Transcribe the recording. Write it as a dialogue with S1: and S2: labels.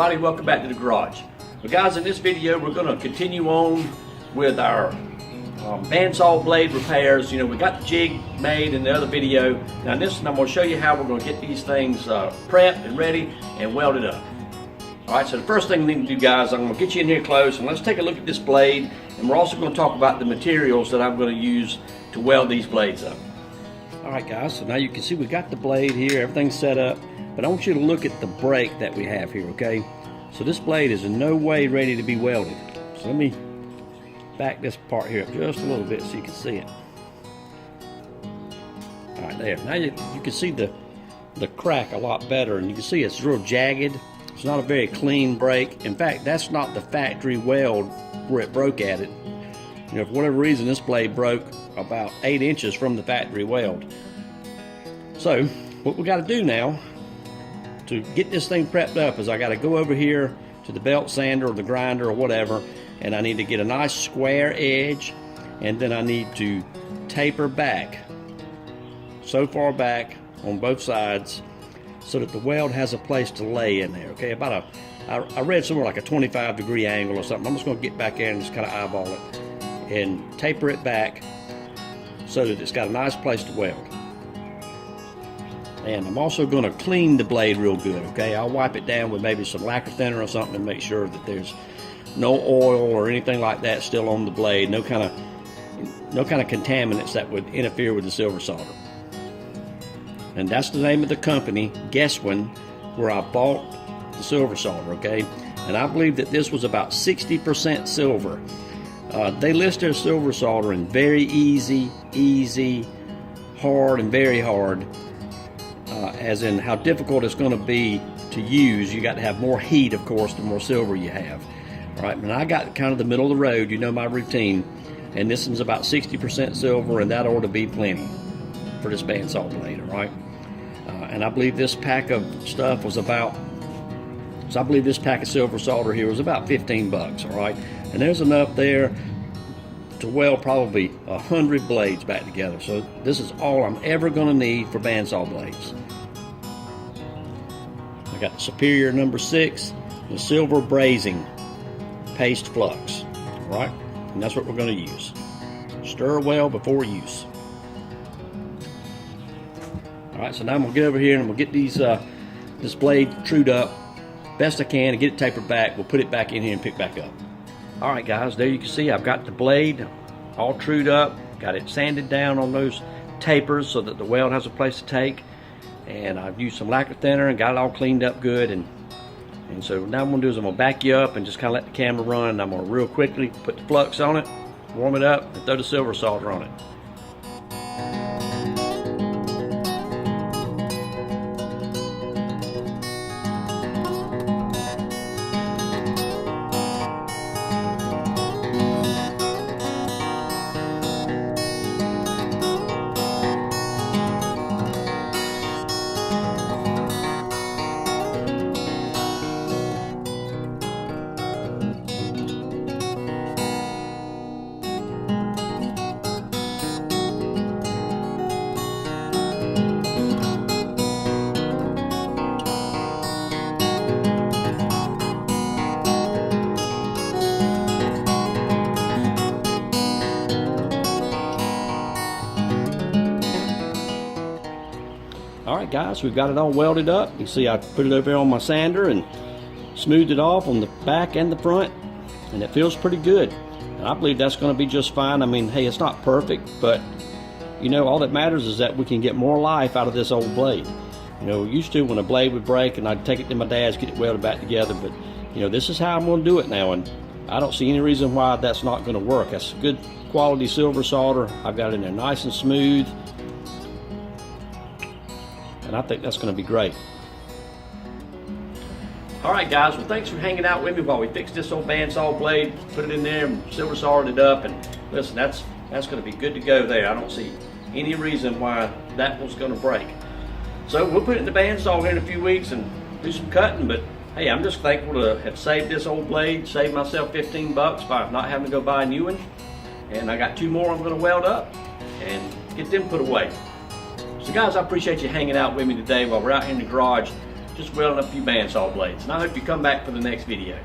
S1: everybody, welcome back to the garage. Well guys, in this video we're going to continue on with our bandsaw blade repairs. You know, we got the jig made in the other video. Now in this one I'm going to show you how we're going to get these things prepped and ready and welded up. Alright, so the first thing we need to do, guys, I'm going to get you in here close and let's take a look at this blade, and we're also going to talk about the materials that I'm going to use to weld these blades up. Alright guys, so now you can see we got the blade here, everything's set up. But I want you to look at the break that we have here, okay? So this blade is in no way ready to be welded. So let me back this part here up just a little bit so you can see it. All right, there. Now you can see the crack a lot better, and you can see it's real jagged. It's not a very clean break. In fact, that's not the factory weld where it broke at it. You know, for whatever reason, this blade broke about 8 inches from the factory weld. So what we got to do now to get this thing prepped up is I got to go over here to the belt sander or the grinder or whatever, and I need to get a nice square edge, and then I need to taper back so far back on both sides so that the weld has a place to lay in there. Okay, about I read somewhere like a 25-degree angle or something. I'm just going to get back in and just kind of eyeball it and taper it back so that it's got a nice place to weld. And I'm also going to clean the blade real good, okay? I'll wipe it down with maybe some lacquer thinner or something to make sure that there's no oil or anything like that still on the blade, no kind of contaminants that would interfere with the silver solder. And that's the name of the company, Guesswin, where I bought the silver solder, okay? And I believe that this was about 60% silver. They list their silver solder in very easy, hard, and very hard. As in how difficult it's going to be to use. You got to have more heat, of course, the more silver you have. All right, and I got kind of the middle of the road, you know my routine, and this one's about 60% silver, and that ought to be plenty for this bandsaw blade, all right? And I believe this pack of stuff was about, so I believe this pack of silver solder here was about 15 bucks, all right? And there's enough there to weld probably 100 blades back together. So this is all I'm ever going to need for bandsaw blades. I got Superior number 6, the silver brazing paste flux, all right? And that's what we're going to use. Stir well before use. All right, so now I'm going to get over here and we'll get these this blade trued up best I can and get it tapered back. We'll put it back in here and pick back up. All right guys, there you can see I've got the blade all trued up, got it sanded down on those tapers so that the weld has a place to take, and I've used some lacquer thinner and got it all cleaned up good, and so now what I'm going to do is I'm going to back you up and just kind of let the camera run, and I'm going to real quickly put the flux on it, warm it up, and throw the silver solder on it. Alright guys, we've got it all welded up. You see I put it over here on my sander and smoothed it off on the back and the front, and it feels pretty good. And I believe that's going to be just fine. I mean, hey, it's not perfect, but you know, all that matters is that we can get more life out of this old blade. You know, used to when a blade would break and I'd take it to my dad's, get it welded back together, but you know, this is how I'm going to do it now, and I don't see any reason why that's not going to work. That's good quality silver solder. I've got it in there nice and smooth, and I think that's going to be great. Alright guys, well thanks for hanging out with me while we fix this old bandsaw blade, put it in there and silver soldered it up, and listen, that's going to be good to go there. I don't see any reason why that was going to break. So we'll put it in the bandsaw here in a few weeks and do some cutting, but hey, I'm just thankful to have saved this old blade, saved myself 15 bucks by not having to go buy a new one, and I got 2 more I'm going to weld up and get them put away. So guys, I appreciate you hanging out with me today while we're out here in the garage, just welding up a few bandsaw blades. And I hope you come back for the next video.